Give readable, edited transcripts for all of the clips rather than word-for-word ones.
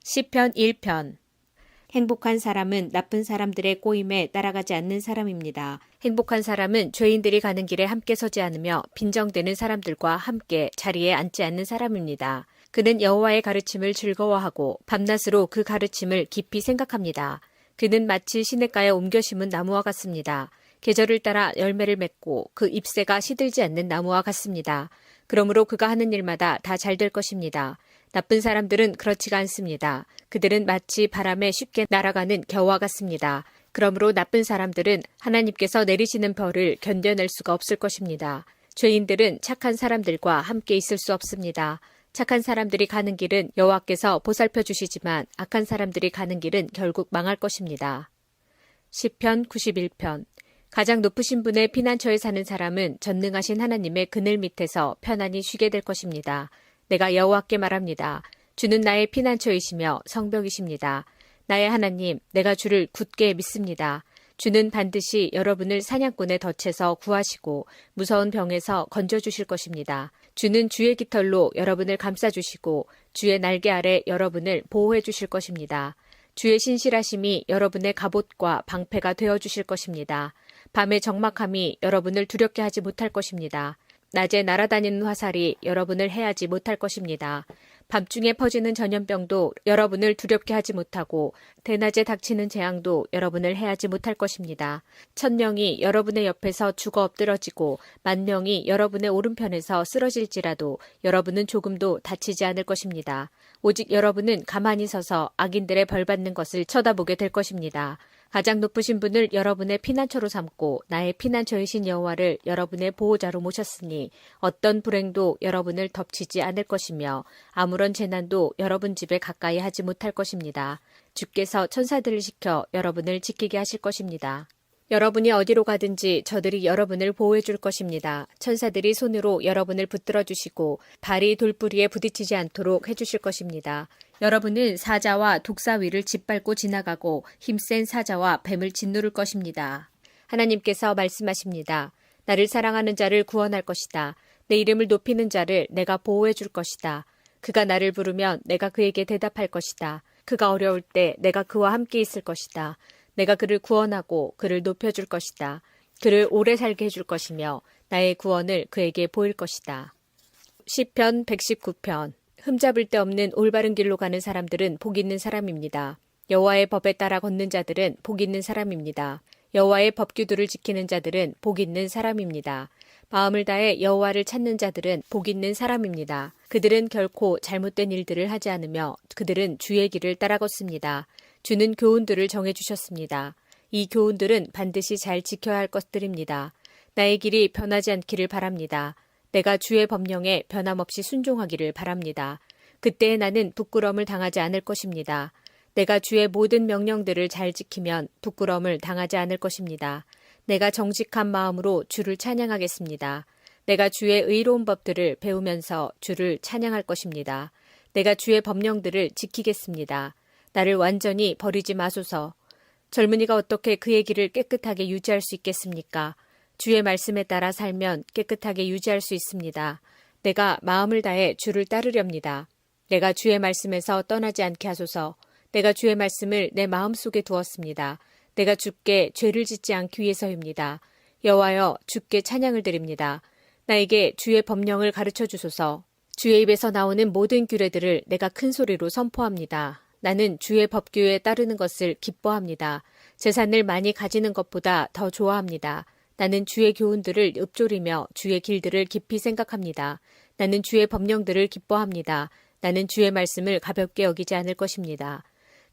시편 1편. 행복한 사람은 나쁜 사람들의 꼬임에 따라가지 않는 사람입니다. 행복한 사람은 죄인들이 가는 길에 함께 서지 않으며 빈정대는 사람들과 함께 자리에 앉지 않는 사람입니다. 그는 여호와의 가르침을 즐거워하고 밤낮으로 그 가르침을 깊이 생각합니다. 그는 마치 시냇가에 옮겨 심은 나무와 같습니다. 계절을 따라 열매를 맺고 그 잎새가 시들지 않는 나무와 같습니다. 그러므로 그가 하는 일마다 다 잘 될 것입니다. 나쁜 사람들은 그렇지가 않습니다. 그들은 마치 바람에 쉽게 날아가는 겨와 같습니다. 그러므로 나쁜 사람들은 하나님께서 내리시는 벌을 견뎌낼 수가 없을 것입니다. 죄인들은 착한 사람들과 함께 있을 수 없습니다. 착한 사람들이 가는 길은 여호와께서 보살펴 주시지만 악한 사람들이 가는 길은 결국 망할 것입니다. 시편 91편. 가장 높으신 분의 피난처에 사는 사람은 전능하신 하나님의 그늘 밑에서 편안히 쉬게 될 것입니다. 내가 여호와께 말합니다. 주는 나의 피난처이시며 성벽이십니다. 나의 하나님, 내가 주를 굳게 믿습니다. 주는 반드시 여러분을 사냥꾼의 덫에서 구하시고 무서운 병에서 건져주실 것입니다. 주는 주의 깃털로 여러분을 감싸주시고 주의 날개 아래 여러분을 보호해 주실 것입니다. 주의 신실하심이 여러분의 갑옷과 방패가 되어주실 것입니다. 밤의 적막함이 여러분을 두렵게 하지 못할 것입니다. 낮에 날아다니는 화살이 여러분을 해하지 못할 것입니다. 밤중에 퍼지는 전염병도 여러분을 두렵게 하지 못하고 대낮에 닥치는 재앙도 여러분을 해하지 못할 것입니다. 1000명이 여러분의 옆에서 죽어 엎드러지고 10,000명이 여러분의 오른편에서 쓰러질지라도 여러분은 조금도 다치지 않을 것입니다. 오직 여러분은 가만히 서서 악인들의 벌받는 것을 쳐다보게 될 것입니다. 가장 높으신 분을 여러분의 피난처로 삼고 나의 피난처이신 여호와를 여러분의 보호자로 모셨으니 어떤 불행도 여러분을 덮치지 않을 것이며 아무런 재난도 여러분 집에 가까이 하지 못할 것입니다. 주께서 천사들을 시켜 여러분을 지키게 하실 것입니다. 여러분이 어디로 가든지 저들이 여러분을 보호해 줄 것입니다. 천사들이 손으로 여러분을 붙들어 주시고 발이 돌부리에 부딪히지 않도록 해주실 것입니다. 여러분은 사자와 독사위를 짓밟고 지나가고 힘센 사자와 뱀을 짓누를 것입니다. 하나님께서 말씀하십니다. 나를 사랑하는 자를 구원할 것이다. 내 이름을 높이는 자를 내가 보호해 줄 것이다. 그가 나를 부르면 내가 그에게 대답할 것이다. 그가 어려울 때 내가 그와 함께 있을 것이다. 내가 그를 구원하고 그를 높여줄 것이다. 그를 오래 살게 해줄 것이며 나의 구원을 그에게 보일 것이다. 시편 119편. 흠잡을 데 없는 올바른 길로 가는 사람들은 복 있는 사람입니다. 여호와의 법에 따라 걷는 자들은 복 있는 사람입니다. 여호와의 법규들을 지키는 자들은 복 있는 사람입니다. 마음을 다해 여호와를 찾는 자들은 복 있는 사람입니다. 그들은 결코 잘못된 일들을 하지 않으며 그들은 주의 길을 따라 걷습니다. 주는 교훈들을 정해주셨습니다. 이 교훈들은 반드시 잘 지켜야 할 것들입니다. 나의 길이 변하지 않기를 바랍니다. 내가 주의 법령에 변함없이 순종하기를 바랍니다. 그때에 나는 부끄러움을 당하지 않을 것입니다. 내가 주의 모든 명령들을 잘 지키면 부끄러움을 당하지 않을 것입니다. 내가 정직한 마음으로 주를 찬양하겠습니다. 내가 주의 의로운 법들을 배우면서 주를 찬양할 것입니다. 내가 주의 법령들을 지키겠습니다. 나를 완전히 버리지 마소서. 젊은이가 어떻게 그의 길을 깨끗하게 유지할 수 있겠습니까? 주의 말씀에 따라 살면 깨끗하게 유지할 수 있습니다. 내가 마음을 다해 주를 따르렵니다. 내가 주의 말씀에서 떠나지 않게 하소서. 내가 주의 말씀을 내 마음속에 두었습니다. 내가 주께 죄를 짓지 않기 위해서입니다. 여호와여, 주께 찬양을 드립니다. 나에게 주의 법령을 가르쳐 주소서. 주의 입에서 나오는 모든 규례들을 내가 큰 소리로 선포합니다. 나는 주의 법규에 따르는 것을 기뻐합니다. 재산을 많이 가지는 것보다 더 좋아합니다. 나는 주의 교훈들을 읊조리며 주의 길들을 깊이 생각합니다. 나는 주의 법령들을 기뻐합니다. 나는 주의 말씀을 가볍게 여기지 않을 것입니다.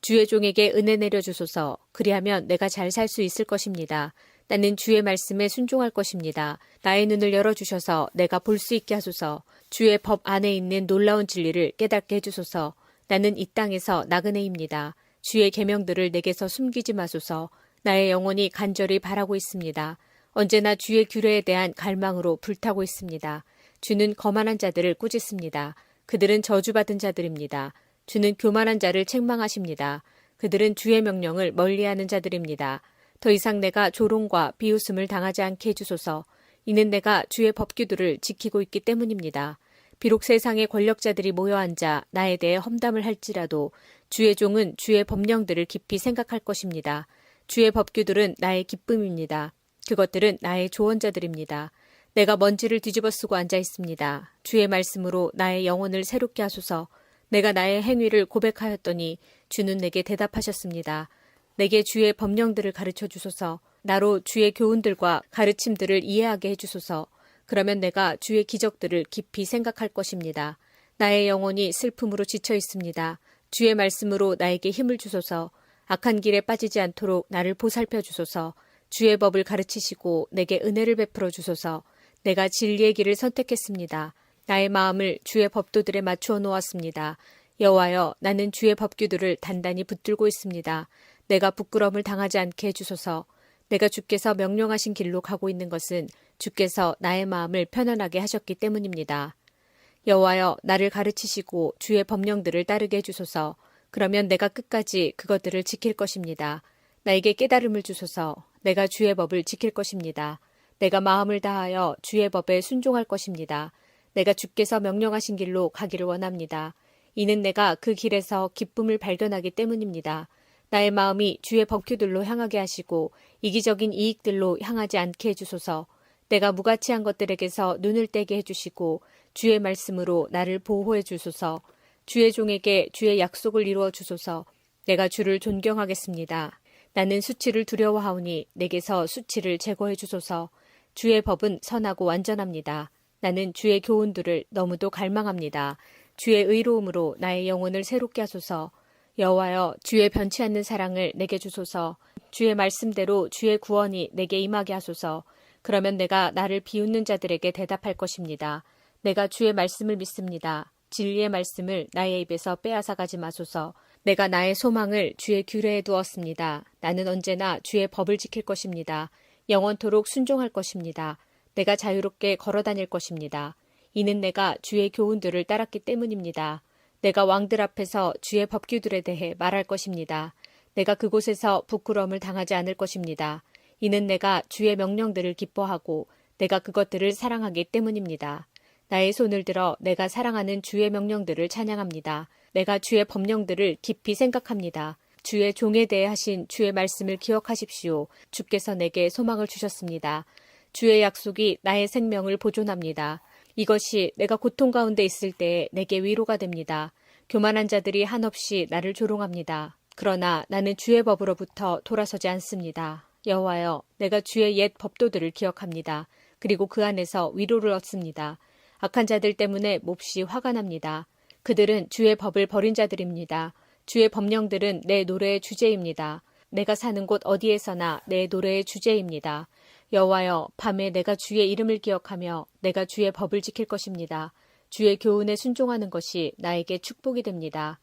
주의 종에게 은혜 내려주소서. 그리하면 내가 잘 살 수 있을 것입니다. 나는 주의 말씀에 순종할 것입니다. 나의 눈을 열어주셔서 내가 볼 수 있게 하소서. 주의 법 안에 있는 놀라운 진리를 깨닫게 해주소서. 나는 이 땅에서 나그네입니다. 주의 계명들을 내게서 숨기지 마소서. 나의 영혼이 간절히 바라고 있습니다. 언제나 주의 규례에 대한 갈망으로 불타고 있습니다. 주는 거만한 자들을 꾸짖습니다. 그들은 저주받은 자들입니다. 주는 교만한 자를 책망하십니다. 그들은 주의 명령을 멀리하는 자들입니다. 더 이상 내가 조롱과 비웃음을 당하지 않게 해주소서. 이는 내가 주의 법규들을 지키고 있기 때문입니다. 비록 세상의 권력자들이 모여 앉아 나에 대해 험담을 할지라도 주의 종은 주의 법령들을 깊이 생각할 것입니다. 주의 법규들은 나의 기쁨입니다. 그것들은 나의 조언자들입니다. 내가 먼지를 뒤집어 쓰고 앉아 있습니다. 주의 말씀으로 나의 영혼을 새롭게 하소서. 내가 나의 행위를 고백하였더니 주는 내게 대답하셨습니다. 내게 주의 법령들을 가르쳐 주소서. 나로 주의 교훈들과 가르침들을 이해하게 해주소서. 그러면 내가 주의 기적들을 깊이 생각할 것입니다. 나의 영혼이 슬픔으로 지쳐 있습니다. 주의 말씀으로 나에게 힘을 주소서. 악한 길에 빠지지 않도록 나를 보살펴 주소서. 주의 법을 가르치시고 내게 은혜를 베풀어 주소서. 내가 진리의 길을 선택했습니다. 나의 마음을 주의 법도들에 맞추어 놓았습니다. 여호와여, 나는 주의 법규들을 단단히 붙들고 있습니다. 내가 부끄러움을 당하지 않게 해주소서. 내가 주께서 명령하신 길로 가고 있는 것은 주께서 나의 마음을 편안하게 하셨기 때문입니다. 여호와여, 나를 가르치시고 주의 법령들을 따르게 해주소서. 그러면 내가 끝까지 그것들을 지킬 것입니다. 나에게 깨달음을 주소서. 내가 주의 법을 지킬 것입니다. 내가 마음을 다하여 주의 법에 순종할 것입니다. 내가 주께서 명령하신 길로 가기를 원합니다. 이는 내가 그 길에서 기쁨을 발견하기 때문입니다. 나의 마음이 주의 법규들로 향하게 하시고 이기적인 이익들로 향하지 않게 해주소서. 내가 무가치한 것들에게서 눈을 떼게 해주시고 주의 말씀으로 나를 보호해 주소서. 주의 종에게 주의 약속을 이루어 주소서. 내가 주를 존경하겠습니다. 나는 수치를 두려워하오니 내게서 수치를 제거해 주소서. 주의 법은 선하고 완전합니다. 나는 주의 교훈들을 너무도 갈망합니다. 주의 의로움으로 나의 영혼을 새롭게 하소서. 여호와여, 주의 변치 않는 사랑을 내게 주소서. 주의 말씀대로 주의 구원이 내게 임하게 하소서. 그러면 내가 나를 비웃는 자들에게 대답할 것입니다. 내가 주의 말씀을 믿습니다. 진리의 말씀을 나의 입에서 빼앗아가지 마소서. 내가 나의 소망을 주의 규례에 두었습니다. 나는 언제나 주의 법을 지킬 것입니다. 영원토록 순종할 것입니다. 내가 자유롭게 걸어 다닐 것입니다. 이는 내가 주의 교훈들을 따랐기 때문입니다. 내가 왕들 앞에서 주의 법규들에 대해 말할 것입니다. 내가 그곳에서 부끄러움을 당하지 않을 것입니다. 이는 내가 주의 명령들을 기뻐하고 내가 그것들을 사랑하기 때문입니다. 나의 손을 들어 내가 사랑하는 주의 명령들을 찬양합니다. 내가 주의 법령들을 깊이 생각합니다. 주의 종에 대해 하신 주의 말씀을 기억하십시오. 주께서 내게 소망을 주셨습니다. 주의 약속이 나의 생명을 보존합니다. 이것이 내가 고통 가운데 있을 때에 내게 위로가 됩니다. 교만한 자들이 한없이 나를 조롱합니다. 그러나 나는 주의 법으로부터 돌아서지 않습니다. 여호와여, 내가 주의 옛 법도들을 기억합니다. 그리고 그 안에서 위로를 얻습니다. 악한 자들 때문에 몹시 화가 납니다. 그들은 주의 법을 버린 자들입니다. 주의 법령들은 내 노래의 주제입니다. 내가 사는 곳 어디에서나 내 노래의 주제입니다. 여호와여, 밤에 내가 주의 이름을 기억하며 내가 주의 법을 지킬 것입니다. 주의 교훈에 순종하는 것이 나에게 축복이 됩니다.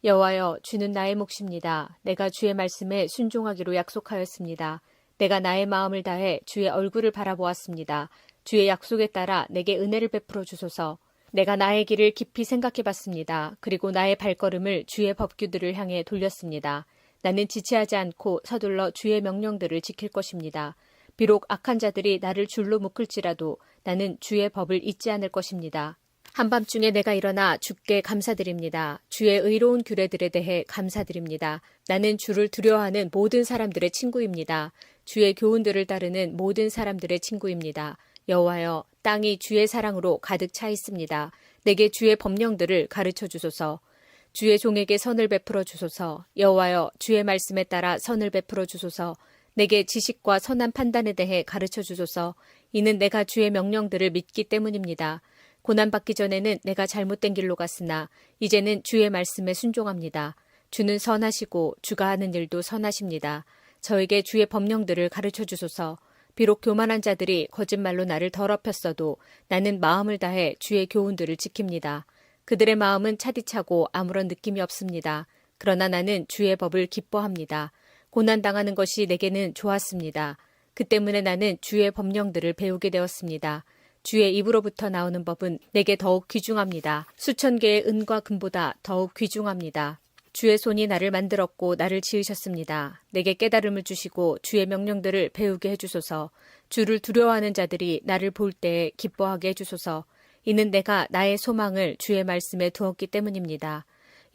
여호와여, 주는 나의 몫입니다. 내가 주의 말씀에 순종하기로 약속하였습니다. 내가 나의 마음을 다해 주의 얼굴을 바라보았습니다. 주의 약속에 따라 내게 은혜를 베풀어 주소서. 내가 나의 길을 깊이 생각해 봤습니다. 그리고 나의 발걸음을 주의 법규들을 향해 돌렸습니다. 나는 지체하지 않고 서둘러 주의 명령들을 지킬 것입니다. 비록 악한 자들이 나를 줄로 묶을지라도 나는 주의 법을 잊지 않을 것입니다. 한밤중에 내가 일어나 주께 감사드립니다. 주의 의로운 규례들에 대해 감사드립니다. 나는 주를 두려워하는 모든 사람들의 친구입니다. 주의 교훈들을 따르는 모든 사람들의 친구입니다. 여호와여, 땅이 주의 사랑으로 가득 차 있습니다. 내게 주의 법령들을 가르쳐 주소서. 주의 종에게 선을 베풀어 주소서. 여호와여, 주의 말씀에 따라 선을 베풀어 주소서. 내게 지식과 선한 판단에 대해 가르쳐 주소서. 이는 내가 주의 명령들을 믿기 때문입니다. 고난받기 전에는 내가 잘못된 길로 갔으나 이제는 주의 말씀에 순종합니다. 주는 선하시고 주가 하는 일도 선하십니다. 저에게 주의 법령들을 가르쳐 주소서. 비록 교만한 자들이 거짓말로 나를 더럽혔어도 나는 마음을 다해 주의 교훈들을 지킵니다. 그들의 마음은 차디차고 아무런 느낌이 없습니다. 그러나 나는 주의 법을 기뻐합니다. 고난당하는 것이 내게는 좋았습니다. 그 때문에 나는 주의 법령들을 배우게 되었습니다. 주의 입으로부터 나오는 법은 내게 더욱 귀중합니다. 수천 개의 은과 금보다 더욱 귀중합니다. 주의 손이 나를 만들었고 나를 지으셨습니다. 내게 깨달음을 주시고 주의 명령들을 배우게 해주소서. 주를 두려워하는 자들이 나를 볼 때에 기뻐하게 해주소서. 이는 내가 나의 소망을 주의 말씀에 두었기 때문입니다.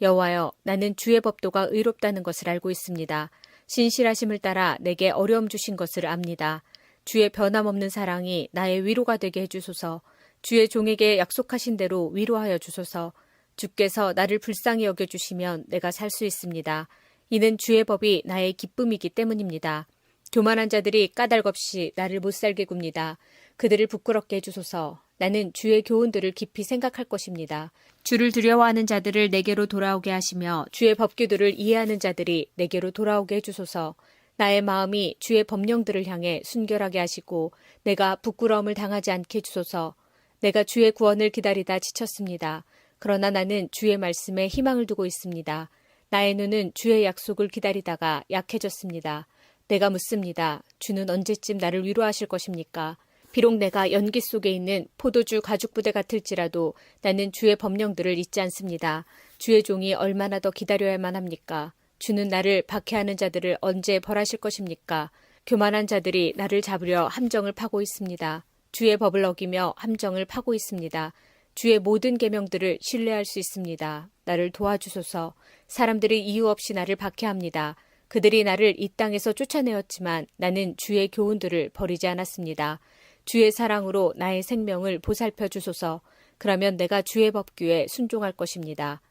여호와여, 나는 주의 법도가 의롭다는 것을 알고 있습니다. 신실하심을 따라 내게 어려움 주신 것을 압니다. 주의 변함없는 사랑이 나의 위로가 되게 해주소서. 주의 종에게 약속하신 대로 위로하여 주소서. 주께서 나를 불쌍히 여겨주시면 내가 살 수 있습니다. 이는 주의 법이 나의 기쁨이기 때문입니다. 교만한 자들이 까닭없이 나를 못살게 굽니다. 그들을 부끄럽게 해주소서. 나는 주의 교훈들을 깊이 생각할 것입니다. 주를 두려워하는 자들을 내게로 돌아오게 하시며 주의 법규들을 이해하는 자들이 내게로 돌아오게 해주소서. 나의 마음이 주의 법령들을 향해 순결하게 하시고 내가 부끄러움을 당하지 않게 해주소서. 내가 주의 구원을 기다리다 지쳤습니다. 그러나 나는 주의 말씀에 희망을 두고 있습니다. 나의 눈은 주의 약속을 기다리다가 약해졌습니다. 내가 묻습니다. 주는 언제쯤 나를 위로하실 것입니까? 비록 내가 연기 속에 있는 포도주 가죽부대 같을지라도 나는 주의 법령들을 잊지 않습니다. 주의 종이 얼마나 더 기다려야만 합니까? 주는 나를 박해하는 자들을 언제 벌하실 것입니까? 교만한 자들이 나를 잡으려 함정을 파고 있습니다. 주의 법을 어기며 함정을 파고 있습니다. 주의 모든 계명들을 신뢰할 수 있습니다. 나를 도와주소서. 사람들이 이유 없이 나를 박해합니다. 그들이 나를 이 땅에서 쫓아내었지만 나는 주의 교훈들을 버리지 않았습니다. 주의 사랑으로 나의 생명을 보살펴 주소서. 그러면 내가 주의 법규에 순종할 것입니다.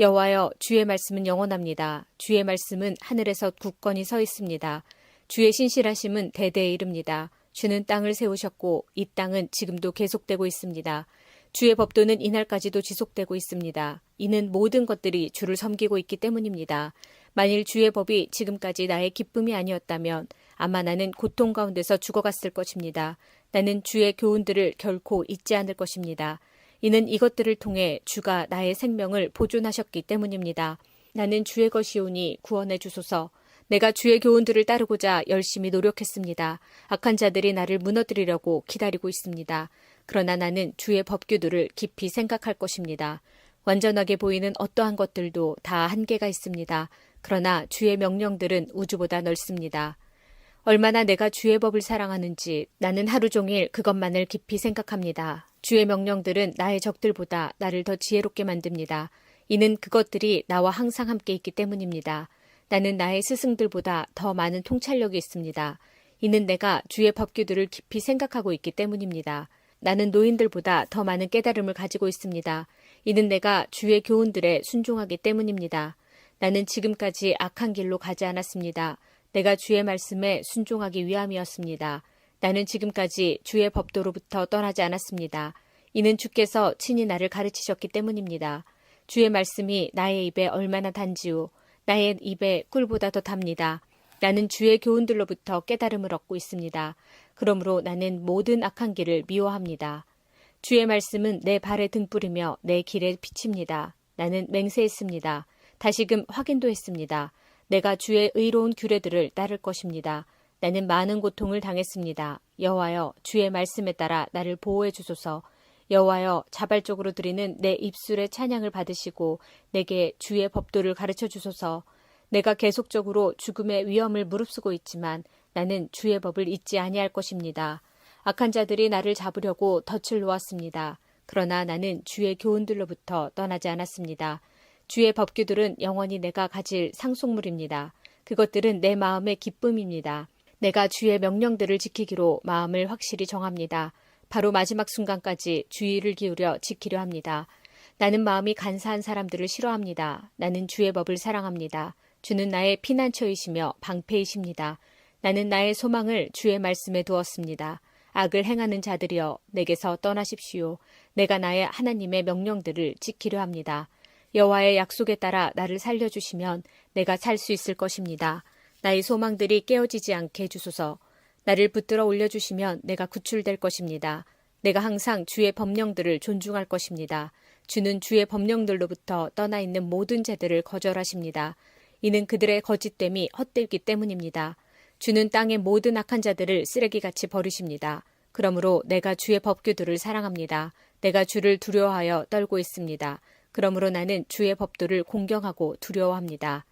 여호와여, 주의 말씀은 영원합니다. 주의 말씀은 하늘에서 굳건히 서 있습니다. 주의 신실하심은 대대에 이릅니다. 주는 땅을 세우셨고 이 땅은 지금도 계속되고 있습니다. 주의 법도는 이날까지도 지속되고 있습니다. 이는 모든 것들이 주를 섬기고 있기 때문입니다. 만일 주의 법이 지금까지 나의 기쁨이 아니었다면 아마 나는 고통 가운데서 죽어갔을 것입니다. 나는 주의 교훈들을 결코 잊지 않을 것입니다. 이는 이것들을 통해 주가 나의 생명을 보존하셨기 때문입니다. 나는 주의 것이오니 구원해 주소서. 내가 주의 교훈들을 따르고자 열심히 노력했습니다. 악한 자들이 나를 무너뜨리려고 기다리고 있습니다. 그러나 나는 주의 법규들을 깊이 생각할 것입니다. 완전하게 보이는 어떠한 것들도 다 한계가 있습니다. 그러나 주의 명령들은 우주보다 넓습니다. 얼마나 내가 주의 법을 사랑하는지 나는 하루 종일 그것만을 깊이 생각합니다. 주의 명령들은 나의 적들보다 나를 더 지혜롭게 만듭니다. 이는 그것들이 나와 항상 함께 있기 때문입니다. 나는 나의 스승들보다 더 많은 통찰력이 있습니다. 이는 내가 주의 법규들을 깊이 생각하고 있기 때문입니다. 나는 노인들보다 더 많은 깨달음을 가지고 있습니다. 이는 내가 주의 교훈들에 순종하기 때문입니다. 나는 지금까지 악한 길로 가지 않았습니다. 내가 주의 말씀에 순종하기 위함이었습니다. 나는 지금까지 주의 법도로부터 떠나지 않았습니다. 이는 주께서 친히 나를 가르치셨기 때문입니다. 주의 말씀이 나의 입에 얼마나 단지요. 나의 입에 꿀보다 더 답니다. 나는 주의 교훈들로부터 깨달음을 얻고 있습니다. 그러므로 나는 모든 악한 길을 미워합니다. 주의 말씀은 내 발의 등불이며 내 길에 비칩니다. 나는 맹세했습니다. 다시금 확인도 했습니다. 내가 주의 의로운 규례들을 따를 것입니다. 나는 많은 고통을 당했습니다. 여호와여, 주의 말씀에 따라 나를 보호해 주소서. 여호와여, 자발적으로 드리는 내 입술의 찬양을 받으시고 내게 주의 법도를 가르쳐 주소서. 내가 계속적으로 죽음의 위험을 무릅쓰고 있지만 나는 주의 법을 잊지 아니할 것입니다. 악한 자들이 나를 잡으려고 덫을 놓았습니다. 그러나 나는 주의 교훈들로부터 떠나지 않았습니다. 주의 법규들은 영원히 내가 가질 상속물입니다. 그것들은 내 마음의 기쁨입니다. 내가 주의 명령들을 지키기로 마음을 확실히 정합니다. 바로 마지막 순간까지 주의를 기울여 지키려 합니다. 나는 마음이 간사한 사람들을 싫어합니다. 나는 주의 법을 사랑합니다. 주는 나의 피난처이시며 방패이십니다. 나는 나의 소망을 주의 말씀에 두었습니다. 악을 행하는 자들이여 내게서 떠나십시오. 내가 나의 하나님의 명령들을 지키려 합니다. 여호와의 약속에 따라 나를 살려주시면 내가 살 수 있을 것입니다. 나의 소망들이 깨어지지 않게 해주소서. 나를 붙들어 올려주시면 내가 구출될 것입니다. 내가 항상 주의 법령들을 존중할 것입니다. 주는 주의 법령들로부터 떠나 있는 모든 자들을 거절하십니다. 이는 그들의 거짓됨이 헛되기 때문입니다. 주는 땅의 모든 악한 자들을 쓰레기같이 버리십니다. 그러므로 내가 주의 법규들을 사랑합니다. 내가 주를 두려워하여 떨고 있습니다. 그러므로 나는 주의 법도를 공경하고 두려워합니다.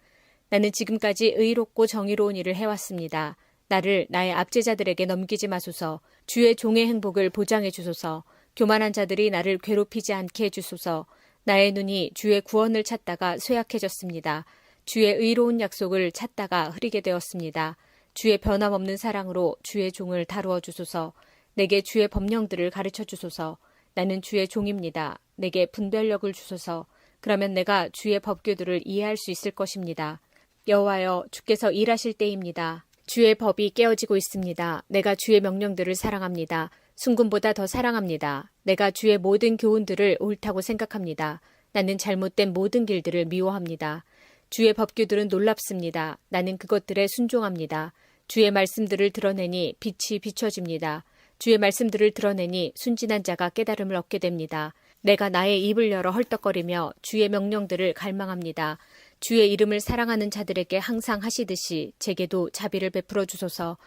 나는 지금까지 의롭고 정의로운 일을 해왔습니다. 나를 나의 압제자들에게 넘기지 마소서. 주의 종의 행복을 보장해 주소서. 교만한 자들이 나를 괴롭히지 않게 해주소서. 나의 눈이 주의 구원을 찾다가 쇠약해졌습니다. 주의 의로운 약속을 찾다가 흐리게 되었습니다. 주의 변함없는 사랑으로 주의 종을 다루어 주소서. 내게 주의 법령들을 가르쳐 주소서. 나는 주의 종입니다. 내게 분별력을 주소서. 그러면 내가 주의 법규들을 이해할 수 있을 것입니다. 여호와여, 주께서 일하실 때입니다. 주의 법이 깨어지고 있습니다. 내가 주의 명령들을 사랑합니다. 순금보다 더 사랑합니다. 내가 주의 모든 교훈들을 옳다고 생각합니다. 나는 잘못된 모든 길들을 미워합니다. 주의 법규들은 놀랍습니다. 나는 그것들에 순종합니다. 주의 말씀들을 드러내니 빛이 비춰집니다. 주의 말씀들을 드러내니 순진한 자가 깨달음을 얻게 됩니다. 내가 나의 입을 열어 헐떡거리며 주의 명령들을 갈망합니다. 주의 이름을 사랑하는 자들에게 항상 하시듯이 제게도 자비를 베풀어 주소서.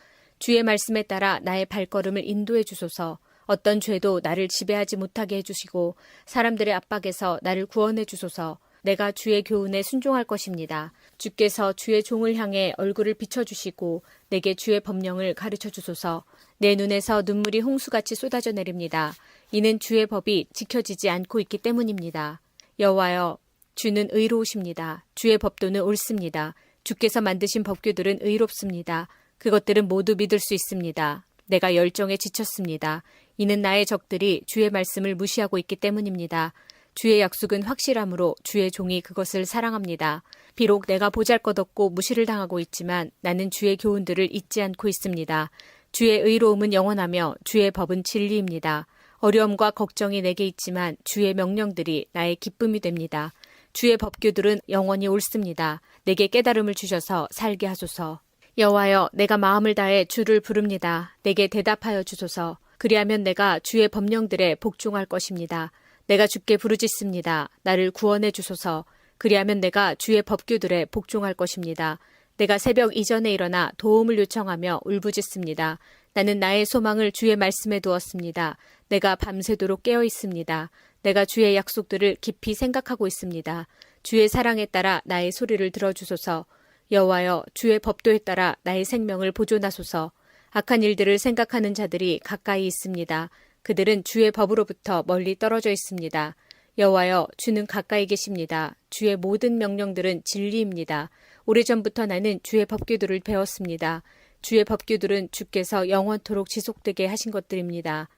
주의 말씀에 따라 나의 발걸음을 인도해 주소서. 어떤 죄도 나를 지배하지 못하게 해주시고 사람들의 압박에서 나를 구원해 주소서. 내가 주의 교훈에 순종할 것입니다. 주께서 주의 종을 향해 얼굴을 비춰주시고 내게 주의 법령을 가르쳐 주소서. 내 눈에서 눈물이 홍수같이 쏟아져 내립니다. 이는 주의 법이 지켜지지 않고 있기 때문입니다. 여호와여, 주는 의로우십니다. 주의 법도는 옳습니다. 주께서 만드신 법규들은 의롭습니다. 그것들은 모두 믿을 수 있습니다. 내가 열정에 지쳤습니다. 이는 나의 적들이 주의 말씀을 무시하고 있기 때문입니다. 주의 약속은 확실함으로 주의 종이 그것을 사랑합니다. 비록 내가 보잘것없고 무시를 당하고 있지만 나는 주의 교훈들을 잊지 않고 있습니다. 주의 의로움은 영원하며 주의 법은 진리입니다. 어려움과 걱정이 내게 있지만 주의 명령들이 나의 기쁨이 됩니다. 주의 법규들은 영원히 옳습니다. 내게 깨달음을 주셔서 살게 하소서. 여호와여, 내가 마음을 다해 주를 부릅니다. 내게 대답하여 주소서. 그리하면 내가 주의 법령들에 복종할 것입니다. 내가 주께 부르짖습니다. 나를 구원해 주소서. 그리하면 내가 주의 법규들에 복종할 것입니다. 내가 새벽 이전에 일어나 도움을 요청하며 울부짖습니다. 나는 나의 소망을 주의 말씀에 두었습니다. 내가 밤새도록 깨어 있습니다. 내가 주의 약속들을 깊이 생각하고 있습니다. 주의 사랑에 따라 나의 소리를 들어주소서. 여호와여, 주의 법도에 따라 나의 생명을 보존하소서. 악한 일들을 생각하는 자들이 가까이 있습니다. 그들은 주의 법으로부터 멀리 떨어져 있습니다. 여호와여, 주는 가까이 계십니다. 주의 모든 명령들은 진리입니다. 오래전부터 나는 주의 법규들을 배웠습니다. 주의 법규들은 주께서 영원토록 지속되게 하신 것들입니다.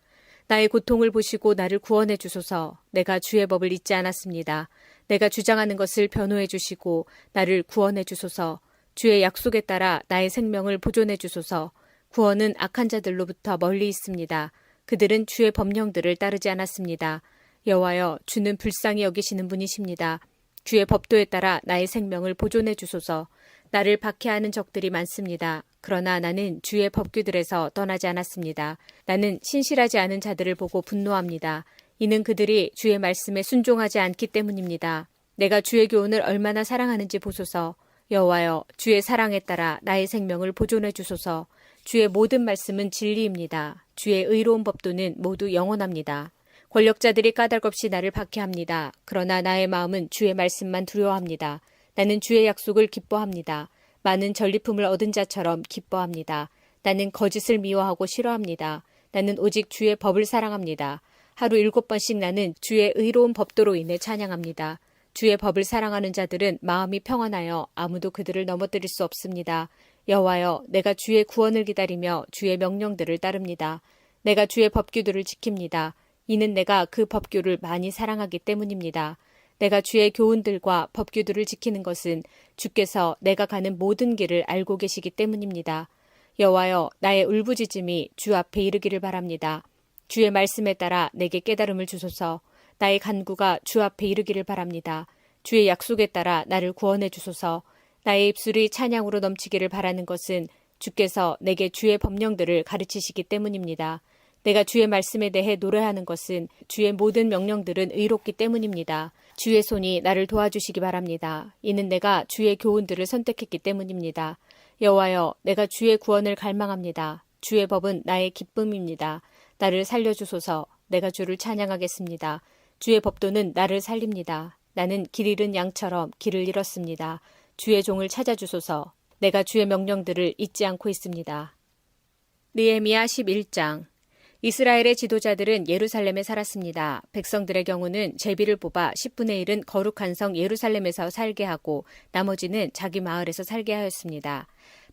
나의 고통을 보시고 나를 구원해 주소서. 내가 주의 법을 잊지 않았습니다. 내가 주장하는 것을 변호해 주시고 나를 구원해 주소서. 주의 약속에 따라 나의 생명을 보존해 주소서. 구원은 악한 자들로부터 멀리 있습니다. 그들은 주의 법령들을 따르지 않았습니다. 여호와여, 주는 불쌍히 여기시는 분이십니다. 주의 법도에 따라 나의 생명을 보존해 주소서. 나를 박해하는 적들이 많습니다. 그러나 나는 주의 법규들에서 떠나지 않았습니다. 나는 신실하지 않은 자들을 보고 분노합니다. 이는 그들이 주의 말씀에 순종하지 않기 때문입니다. 내가 주의 교훈을 얼마나 사랑하는지 보소서. 여호와여, 주의 사랑에 따라 나의 생명을 보존해 주소서. 주의 모든 말씀은 진리입니다. 주의 의로운 법도는 모두 영원합니다. 권력자들이 까닭없이 나를 박해합니다. 그러나 나의 마음은 주의 말씀만 두려워합니다. 나는 주의 약속을 기뻐합니다. 많은 전리품을 얻은 자처럼 기뻐합니다. 나는 거짓을 미워하고 싫어합니다. 나는 오직 주의 법을 사랑합니다. 하루 7번씩 나는 주의 의로운 법도로 인해 찬양합니다. 주의 법을 사랑하는 자들은 마음이 평안하여 아무도 그들을 넘어뜨릴 수 없습니다. 여호와여, 내가 주의 구원을 기다리며 주의 명령들을 따릅니다. 내가 주의 법규들을 지킵니다. 이는 내가 그 법규를 많이 사랑하기 때문입니다. 내가 주의 교훈들과 법규들을 지키는 것은 주께서 내가 가는 모든 길을 알고 계시기 때문입니다. 여호와여, 나의 울부짖음이 주 앞에 이르기를 바랍니다. 주의 말씀에 따라 내게 깨달음을 주소서. 나의 간구가 주 앞에 이르기를 바랍니다. 주의 약속에 따라 나를 구원해 주소서. 나의 입술이 찬양으로 넘치기를 바라는 것은 주께서 내게 주의 법령들을 가르치시기 때문입니다. 내가 주의 말씀에 대해 노래하는 것은 주의 모든 명령들은 의롭기 때문입니다. 주의 손이 나를 도와주시기 바랍니다. 이는 내가 주의 교훈들을 선택했기 때문입니다. 여호와여, 내가 주의 구원을 갈망합니다. 주의 법은 나의 기쁨입니다. 나를 살려주소서. 내가 주를 찬양하겠습니다. 주의 법도는 나를 살립니다. 나는 길 잃은 양처럼 길을 잃었습니다. 주의 종을 찾아주소서. 내가 주의 명령들을 잊지 않고 있습니다. 느헤미야 11장. 이스라엘의 지도자들은 예루살렘에 살았습니다. 백성들의 경우는 제비를 뽑아 10분의 1은 거룩한 성 예루살렘에서 살게 하고 나머지는 자기 마을에서 살게 하였습니다.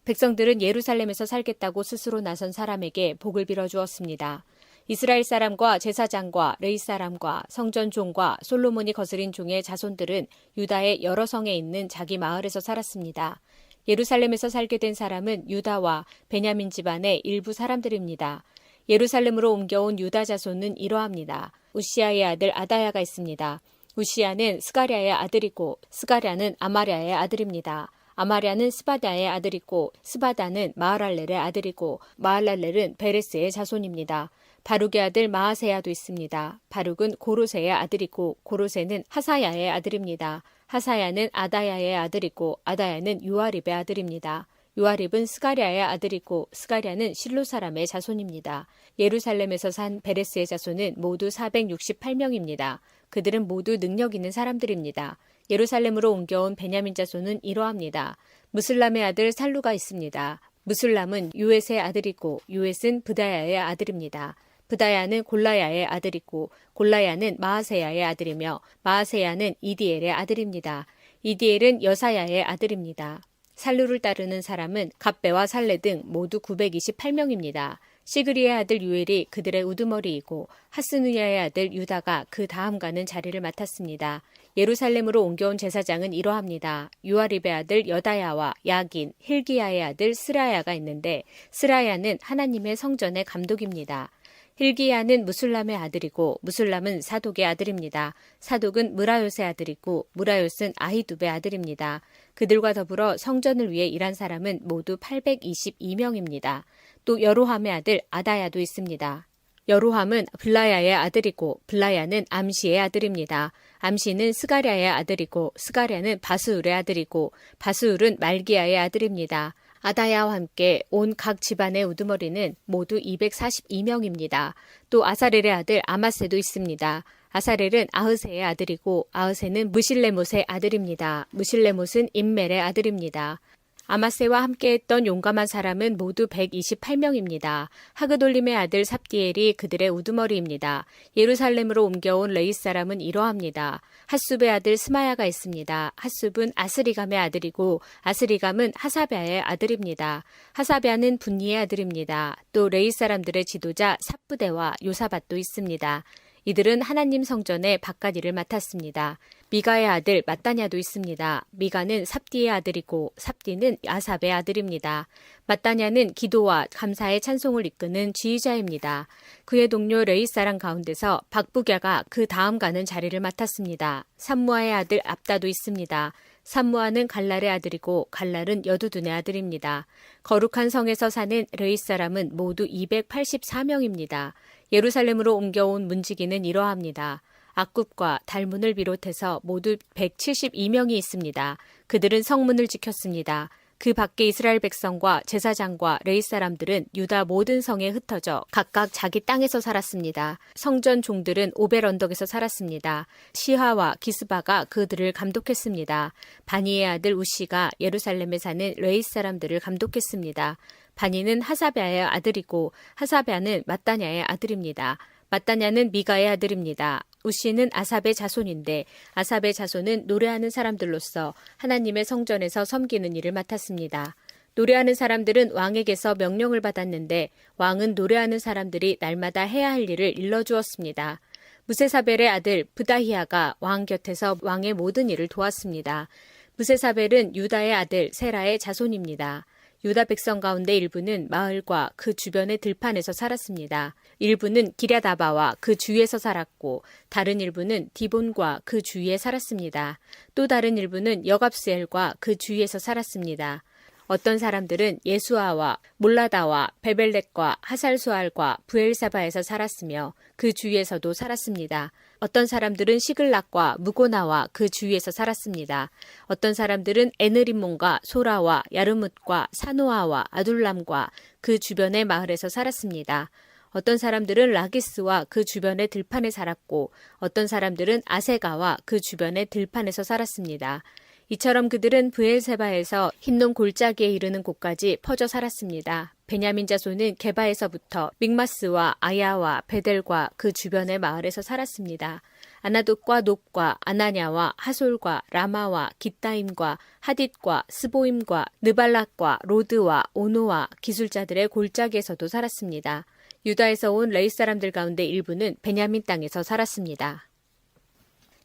백성들은 예루살렘에서 살겠다고 스스로 나선 사람에게 복을 빌어 주었습니다. 이스라엘 사람과 제사장과 레위 사람과 성전 종과 솔로몬이 거스린 종의 자손들은 유다의 여러 성에 있는 자기 마을에서 살았습니다. 예루살렘에서 살게 된 사람은 유다와 베냐민 집안의 일부 사람들입니다. 예루살렘으로 옮겨온 유다 자손은 이러합니다. 우시아의 아들 아다야가 있습니다. 우시아는 스가랴의 아들이고 스가랴는 아마랴의 아들입니다. 아마랴는 스바다의 아들이고 스바다는 마할랄렐의 아들이고 마할랄렐은 베레스의 자손입니다. 바룩의 아들 마아세야도 있습니다. 바룩은 고로세의 아들이고 고로세는 하사야의 아들입니다. 하사야는 아다야의 아들이고 아다야는 요아립의 아들입니다. 요아립은 스가랴의 아들이고 스가랴는 실로 사람의 자손입니다. 예루살렘에서 산 베레스의 자손은 모두 468명입니다. 그들은 모두 능력 있는 사람들입니다. 예루살렘으로 옮겨온 베냐민 자손은 이러합니다. 무슬람의 아들 살루가 있습니다. 무슬람은 요엣의 아들이고 요엣은 브다야의 아들입니다. 브다야는 골라야의 아들이고 골라야는 마아세야의 아들이며 마아세야는 이디엘의 아들입니다. 이디엘은 여사야의 아들입니다. 살루를 따르는 사람은 갑배와 살레 등 모두 928명입니다. 시그리의 아들 유엘이 그들의 우두머리이고 하스누야의 아들 유다가 그 다음 가는 자리를 맡았습니다. 예루살렘으로 옮겨온 제사장은 이러합니다. 요아립의 아들 여다야와 야긴, 힐기야의 아들 스라야가 있는데 스라야는 하나님의 성전의 감독입니다. 힐기야는 무술람의 아들이고 무술람은 사독의 아들입니다. 사독은 무라요스의 아들이고 무라요스는 아히두베의 아들입니다. 그들과 더불어 성전을 위해 일한 사람은 모두 822명입니다. 또 여로함의 아들 아다야도 있습니다. 여로함은 블라야의 아들이고 블라야는 암시의 아들입니다. 암시는 스가랴의 아들이고 스가랴는 바스울의 아들이고 바스울은 말기야의 아들입니다. 아다야와 함께 온 각 집안의 우두머리는 모두 242명입니다. 또 아사렐의 아들 아마세도 있습니다. 아사렐은 아흐세의 아들이고 아흐세는 무실레못의 아들입니다. 무실레못은 임멜의 아들입니다. 아마세와 함께했던 용감한 사람은 모두 128명입니다. 하그돌림의 아들 삽디엘이 그들의 우두머리입니다. 예루살렘으로 옮겨온 레이 사람은 이러합니다. 핫숲의 아들 스마야가 있습니다. 핫숲은 아스리감의 아들이고 아스리감은 하사랴의 아들입니다. 하사랴는 분니의 아들입니다. 또 레이 사람들의 지도자 삽부대와 요사밧도 있습니다. 이들은 하나님 성전의 바깥 일을 맡았습니다. 미가의 아들 마따냐도 있습니다. 미가는 삽디의 아들이고 삽디는 아삽의 아들입니다. 마따냐는 기도와 감사의 찬송을 이끄는 지휘자입니다. 그의 동료 레위 사람 가운데서 박부갸가 그 다음 가는 자리를 맡았습니다. 삼무아의 아들 압다도 있습니다. 삼무아는 갈랄의 아들이고 갈랄은 여두둔의 아들입니다. 거룩한 성에서 사는 레위 사람은 모두 284명입니다. 예루살렘으로 옮겨온 문지기는 이러합니다. 악굽과 달문을 비롯해서 모두 172명이 있습니다. 그들은 성문을 지켰습니다. 그 밖에 이스라엘 백성과 제사장과 레위 사람들은 유다 모든 성에 흩어져 각각 자기 땅에서 살았습니다. 성전 종들은 오벨 언덕에서 살았습니다. 시하와 기스바가 그들을 감독했습니다. 바니의 아들 우시가 예루살렘에 사는 레위 사람들을 감독했습니다. 바니는 하사랴의 아들이고 하사랴는 마따냐의 아들입니다. 마따냐는 미가의 아들입니다. 우시는 아삽의 자손인데 아삽의 자손은 노래하는 사람들로서 하나님의 성전에서 섬기는 일을 맡았습니다. 노래하는 사람들은 왕에게서 명령을 받았는데 왕은 노래하는 사람들이 날마다 해야 할 일을 일러주었습니다. 무세사벨의 아들 브다히아가 왕 곁에서 왕의 모든 일을 도왔습니다. 무세사벨은 유다의 아들 세라의 자손입니다. 유다 백성 가운데 일부는 마을과 그 주변의 들판에서 살았습니다. 일부는 기랴다바와 그 주위에서 살았고 다른 일부는 디본과 그 주위에 살았습니다. 또 다른 일부는 여갑스엘과 그 주위에서 살았습니다. 어떤 사람들은 예수아와 몰라다와 베벨렉과 하살수알과 부엘사바에서 살았으며 그 주위에서도 살았습니다. 어떤 사람들은 시글락과 무고나와 그 주위에서 살았습니다. 어떤 사람들은 에느림몬과 소라와 야르뭇과 사노아와 아둘람과 그 주변의 마을에서 살았습니다. 어떤 사람들은 라기스와 그 주변의 들판에 살았고 어떤 사람들은 아세가와 그 주변의 들판에서 살았습니다. 이처럼 그들은 브엘세바에서 흰놈 골짜기에 이르는 곳까지 퍼져 살았습니다. 베냐민 자손은 게바에서부터 믹마스와 아야와 베델과 그 주변의 마을에서 살았습니다. 아나돗과 높과 아나냐와 하솔과 라마와 깃다임과 하딧과 스보임과 느발락과 로드와 오노와 기술자들의 골짜기에서도 살았습니다. 유다에서 온 레위 사람들 가운데 일부는 베냐민 땅에서 살았습니다.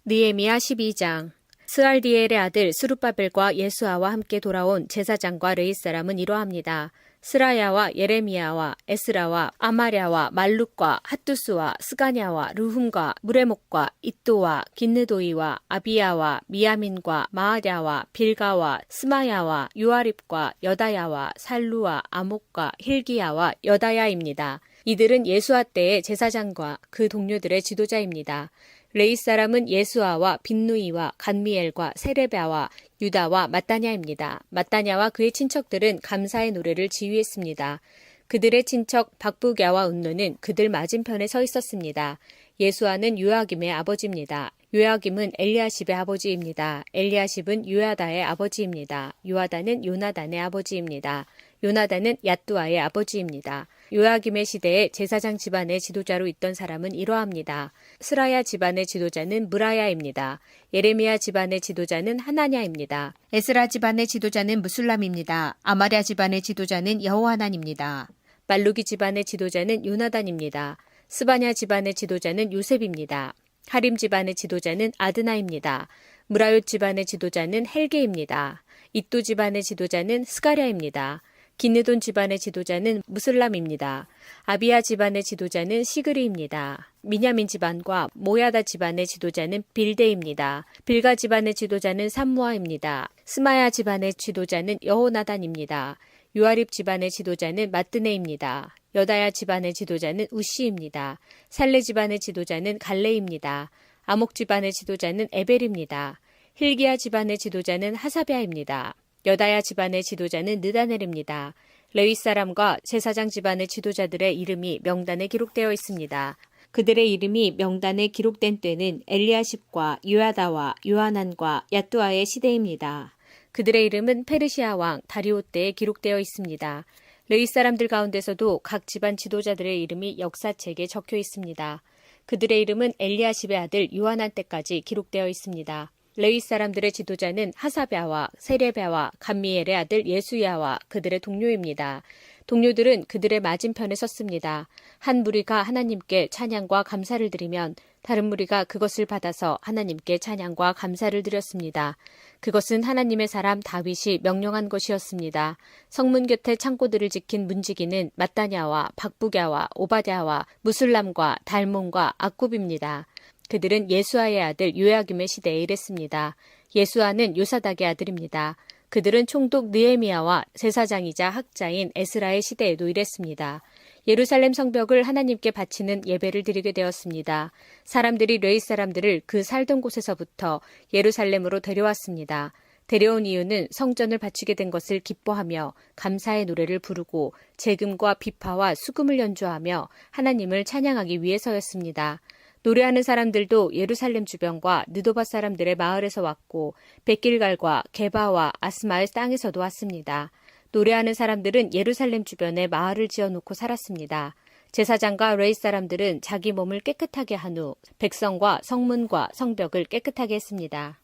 느헤미야 12장. 스알디엘의 아들 스룹바벨과 예수아와 함께 돌아온 제사장과 레위 사람은 이러합니다. 스라야와 예레미야와 에스라와 아마랴와 말룩과 핫두스와 스가냐와 르훔과 무레목과 이또와 긴느도이와 아비야와 미야민과 마아랴와 빌가와 스마야와 유아립과 여다야와 살루와 아목과 힐기야와 여다야입니다. 이들은 예수아 때의 제사장과 그 동료들의 지도자입니다. 레위 사람은 예수아와 빈누이와 간미엘과 세레바와 유다와 마따냐입니다. 마따냐와 그의 친척들은 감사의 노래를 지휘했습니다. 그들의 친척 박부갸와 운노는 그들 맞은편에 서 있었습니다. 예수아는 요아김의 아버지입니다. 요아김은 엘리야십의 아버지입니다. 엘리야십은 요야다의 아버지입니다. 요아다는 요나단의 아버지입니다. 요나단은 얏두아의 아버지입니다. 요아김의 시대에 제사장 집안의 지도자로 있던 사람은 이러합니다. 스라야 집안의 지도자는 무라야입니다. 예레미야 집안의 지도자는 하나냐입니다. 에스라 집안의 지도자는 무술람입니다. 아마랴 집안의 지도자는 여호하난입니다. 말루기 집안의 지도자는 요나단입니다. 스바냐 집안의 지도자는 요셉입니다. 하림 집안의 지도자는 아드나입니다. 무라욤 집안의 지도자는 헬게입니다. 이또 집안의 지도자는 스가랴입니다. 기느돈 집안의 지도자는 무슬람입니다. 아비야 집안의 지도자는 시그리입니다. 미냐민 집안과 모야다 집안의 지도자는 빌데입니다. 빌가 집안의 지도자는 삼무아입니다. 스마야 집안의 지도자는 여호나단입니다. 요아립 집안의 지도자는 마뜨네입니다. 여다야 집안의 지도자는 우시입니다. 살레 집안의 지도자는 갈레입니다. 아목 집안의 지도자는 에벨입니다. 힐기야 집안의 지도자는 하사베아입니다. 여다야 집안의 지도자는 느다넬입니다. 레위 사람과 제사장 집안의 지도자들의 이름이 명단에 기록되어 있습니다. 그들의 이름이 명단에 기록된 때는 엘리야십과 요야다와 요하난과 얏두아의 시대입니다. 그들의 이름은 페르시아 왕 다리오 때에 기록되어 있습니다. 레위 사람들 가운데서도 각 집안 지도자들의 이름이 역사책에 적혀 있습니다. 그들의 이름은 엘리야십의 아들 요하난 때까지 기록되어 있습니다. 레위 사람들의 지도자는 하사랴와 세레바와 감미엘의 아들 예수야와 그들의 동료입니다. 동료들은 그들의 맞은편에 섰습니다. 한 무리가 하나님께 찬양과 감사를 드리면 다른 무리가 그것을 받아서 하나님께 찬양과 감사를 드렸습니다. 그것은 하나님의 사람 다윗이 명령한 것이었습니다. 성문 곁에 창고들을 지킨 문지기는 마따냐와 박부갸와 오바댜와 무술람과 달몬과 악굽입니다. 그들은 예수아의 아들 요야김의 시대에 일했습니다. 예수아는 요사닥의 아들입니다. 그들은 총독 느헤미야와 제사장이자 학자인 에스라의 시대에도 일했습니다. 예루살렘 성벽을 하나님께 바치는 예배를 드리게 되었습니다. 사람들이 레위 사람들을 그 살던 곳에서부터 예루살렘으로 데려왔습니다. 데려온 이유는 성전을 바치게 된 것을 기뻐하며 감사의 노래를 부르고 제금과 비파와 수금을 연주하며 하나님을 찬양하기 위해서였습니다. 노래하는 사람들도 예루살렘 주변과 느도바 사람들의 마을에서 왔고 백길갈과 게바와 아스마의 땅에서도 왔습니다. 노래하는 사람들은 예루살렘 주변에 마을을 지어놓고 살았습니다. 제사장과 레위 사람들은 자기 몸을 깨끗하게 한 후 백성과 성문과 성벽을 깨끗하게 했습니다.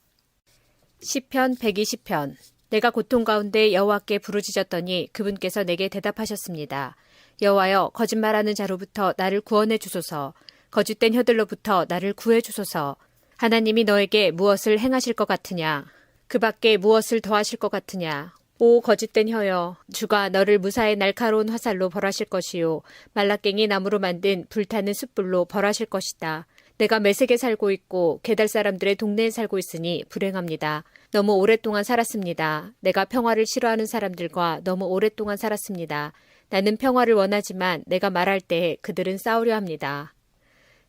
시편 120편. 내가 고통 가운데 여호와께 부르짖었더니 그분께서 내게 대답하셨습니다. 여호와여, 거짓말하는 자로부터 나를 구원해 주소서. 거짓된 혀들로부터 나를 구해 주소서. 하나님이 너에게 무엇을 행하실 것 같으냐? 그 밖에 무엇을 더하실 것 같으냐? 오 거짓된 혀여, 주가 너를 무사히 날카로운 화살로 벌하실 것이요 말라깽이 나무로 만든 불타는 숯불로 벌하실 것이다. 내가 메색에 살고 있고 게달 사람들의 동네에 살고 있으니 불행합니다. 너무 오랫동안 살았습니다. 내가 평화를 싫어하는 사람들과 너무 오랫동안 살았습니다. 나는 평화를 원하지만 내가 말할 때 그들은 싸우려 합니다.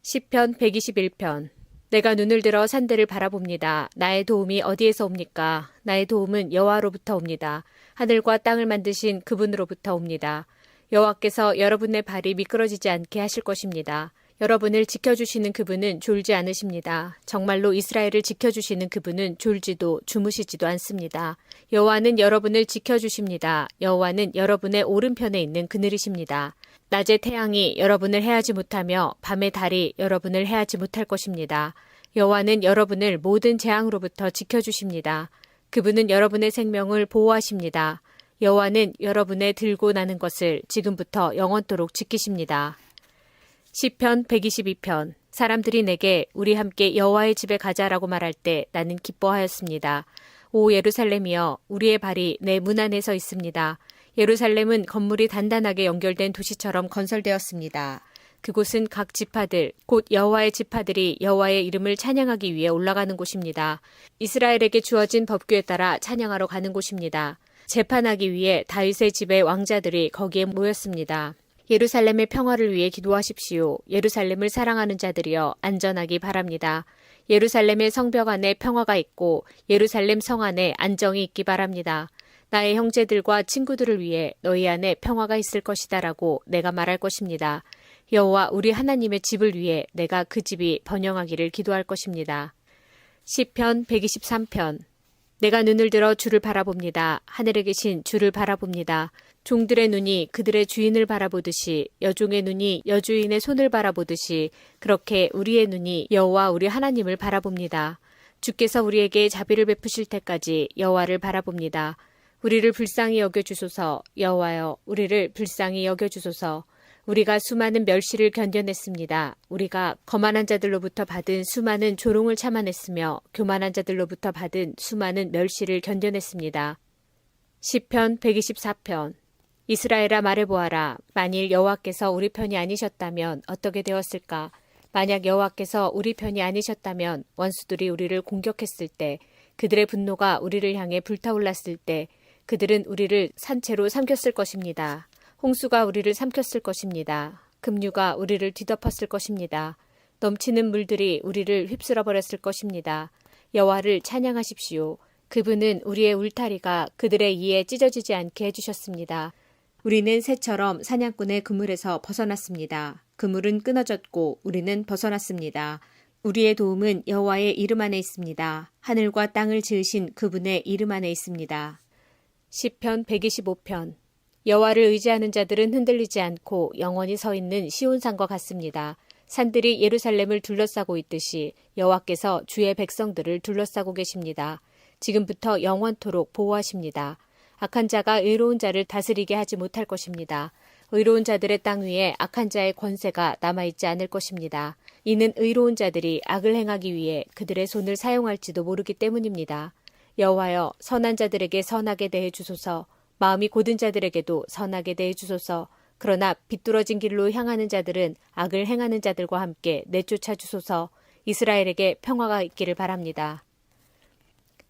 시편 121편. 내가 눈을 들어 산들을 바라봅니다. 나의 도움이 어디에서 옵니까? 나의 도움은 여호와로부터 옵니다. 하늘과 땅을 만드신 그분으로부터 옵니다. 여호와께서 여러분의 발이 미끄러지지 않게 하실 것입니다. 여러분을 지켜주시는 그분은 졸지 않으십니다. 정말로 이스라엘을 지켜주시는 그분은 졸지도 주무시지도 않습니다. 여호와는 여러분을 지켜주십니다. 여호와는 여러분의 오른편에 있는 그늘이십니다. 낮에 태양이 여러분을 해하지 못하며 밤에 달이 여러분을 해하지 못할 것입니다. 여호와는 여러분을 모든 재앙으로부터 지켜주십니다. 그분은 여러분의 생명을 보호하십니다. 여호와는 여러분의 들고 나는 것을 지금부터 영원토록 지키십니다. 시편 122편. 사람들이 내게 우리 함께 여호와의 집에 가자라고 말할 때 나는 기뻐하였습니다. 오 예루살렘이여, 우리의 발이 내 문 안에 서 있습니다. 예루살렘은 건물이 단단하게 연결된 도시처럼 건설되었습니다. 그곳은 각 지파들, 곧 여호와의 지파들이 여호와의 이름을 찬양하기 위해 올라가는 곳입니다. 이스라엘에게 주어진 법규에 따라 찬양하러 가는 곳입니다. 재판하기 위해 다윗의 집의 왕자들이 거기에 모였습니다. 예루살렘의 평화를 위해 기도하십시오. 예루살렘을 사랑하는 자들이여, 안전하기 바랍니다. 예루살렘의 성벽 안에 평화가 있고 예루살렘 성 안에 안정이 있기 바랍니다. 나의 형제들과 친구들을 위해 너희 안에 평화가 있을 것이다라고 내가 말할 것입니다. 여호와 우리 하나님의 집을 위해 내가 그 집이 번영하기를 기도할 것입니다. 시편 123편. 내가 눈을 들어 주를 바라봅니다. 하늘에 계신 주를 바라봅니다. 종들의 눈이 그들의 주인을 바라보듯이, 여종의 눈이 여주인의 손을 바라보듯이, 그렇게 우리의 눈이 여호와 우리 하나님을 바라봅니다. 주께서 우리에게 자비를 베푸실 때까지 여호와를 바라봅니다. 우리를 불쌍히 여겨주소서. 여호와여, 우리를 불쌍히 여겨주소서. 우리가 수많은 멸시를 견뎌냈습니다. 우리가 거만한 자들로부터 받은 수많은 조롱을 참아냈으며 교만한 자들로부터 받은 수많은 멸시를 견뎌냈습니다. 시편 124편. 이스라엘아 말해보아라. 만일 여호와께서 우리 편이 아니셨다면 어떻게 되었을까? 만약 여호와께서 우리 편이 아니셨다면 원수들이 우리를 공격했을 때, 그들의 분노가 우리를 향해 불타올랐을 때 그들은 우리를 산채로 삼켰을 것입니다. 홍수가 우리를 삼켰을 것입니다. 급류가 우리를 뒤덮었을 것입니다. 넘치는 물들이 우리를 휩쓸어 버렸을 것입니다. 여호와를 찬양하십시오. 그분은 우리의 울타리가 그들의 이에 찢어지지 않게 해주셨습니다. 우리는 새처럼 사냥꾼의 그물에서 벗어났습니다. 그물은 끊어졌고 우리는 벗어났습니다. 우리의 도움은 여호와의 이름 안에 있습니다. 하늘과 땅을 지으신 그분의 이름 안에 있습니다. 시편 125편. 여호와를 의지하는 자들은 흔들리지 않고 영원히 서 있는 시온산과 같습니다. 산들이 예루살렘을 둘러싸고 있듯이 여호와께서 주의 백성들을 둘러싸고 계십니다. 지금부터 영원토록 보호하십니다. 악한 자가 의로운 자를 다스리게 하지 못할 것입니다. 의로운 자들의 땅 위에 악한 자의 권세가 남아있지 않을 것입니다. 이는 의로운 자들이 악을 행하기 위해 그들의 손을 사용할지도 모르기 때문입니다. 여호와여, 선한 자들에게 선하게 대해 주소서. 마음이 곧은 자들에게도 선하게 대해 주소서. 그러나 비뚤어진 길로 향하는 자들은 악을 행하는 자들과 함께 내쫓아 주소서. 이스라엘에게 평화가 있기를 바랍니다.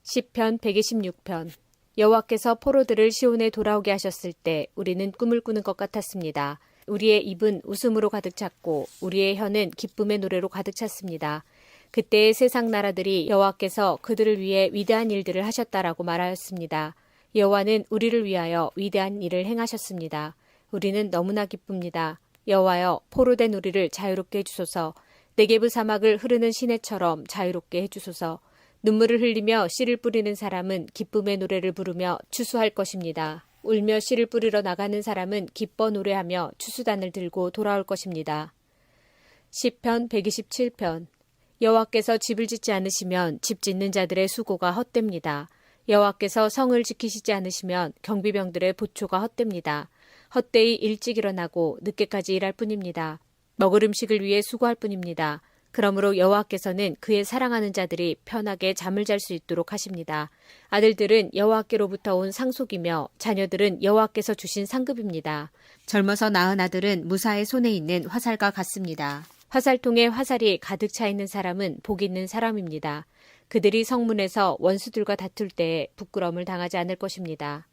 시편 126편. 여호와께서 포로들을 시온에 돌아오게 하셨을 때 우리는 꿈을 꾸는 것 같았습니다. 우리의 입은 웃음으로 가득 찼고 우리의 혀는 기쁨의 노래로 가득 찼습니다. 그때의 세상 나라들이 여호와께서 그들을 위해 위대한 일들을 하셨다라고 말하였습니다. 여호와는 우리를 위하여 위대한 일을 행하셨습니다. 우리는 너무나 기쁩니다. 여호와여, 포로된 우리를 자유롭게 해주소서. 네게브 사막을 흐르는 시내처럼 자유롭게 해주소서. 눈물을 흘리며 씨를 뿌리는 사람은 기쁨의 노래를 부르며 추수할 것입니다. 울며 씨를 뿌리러 나가는 사람은 기뻐 노래하며 추수단을 들고 돌아올 것입니다. 시편 127편. 여호와께서 집을 짓지 않으시면 집 짓는 자들의 수고가 헛됩니다. 여호와께서 성을 지키시지 않으시면 경비병들의 보초가 헛됩니다. 헛되이 일찍 일어나고 늦게까지 일할 뿐입니다. 먹을 음식을 위해 수고할 뿐입니다. 그러므로 여호와께서는 그의 사랑하는 자들이 편하게 잠을 잘 수 있도록 하십니다. 아들들은 여호와께로부터 온 상속이며 자녀들은 여호와께서 주신 상급입니다. 젊어서 낳은 아들은 무사의 손에 있는 화살과 같습니다. 화살통에 화살이 가득 차 있는 사람은 복 있는 사람입니다. 그들이 성문에서 원수들과 다툴 때에 부끄러움을 당하지 않을 것입니다.